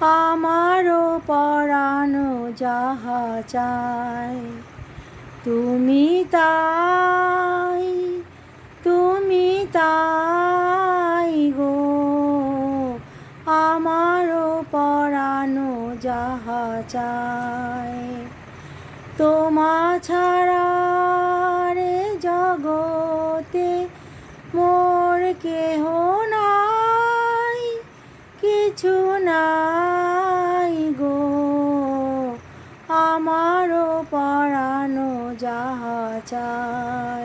আমারও পরানো যাহা চায় তুমি তাই, তুমি তাই গো। আমারও পরানো যাহা চায় তোমা ছাড়া রে জগতে মোর কেহ নাই, কিছু নাই গো। আমারও পরানো যাহা চায়।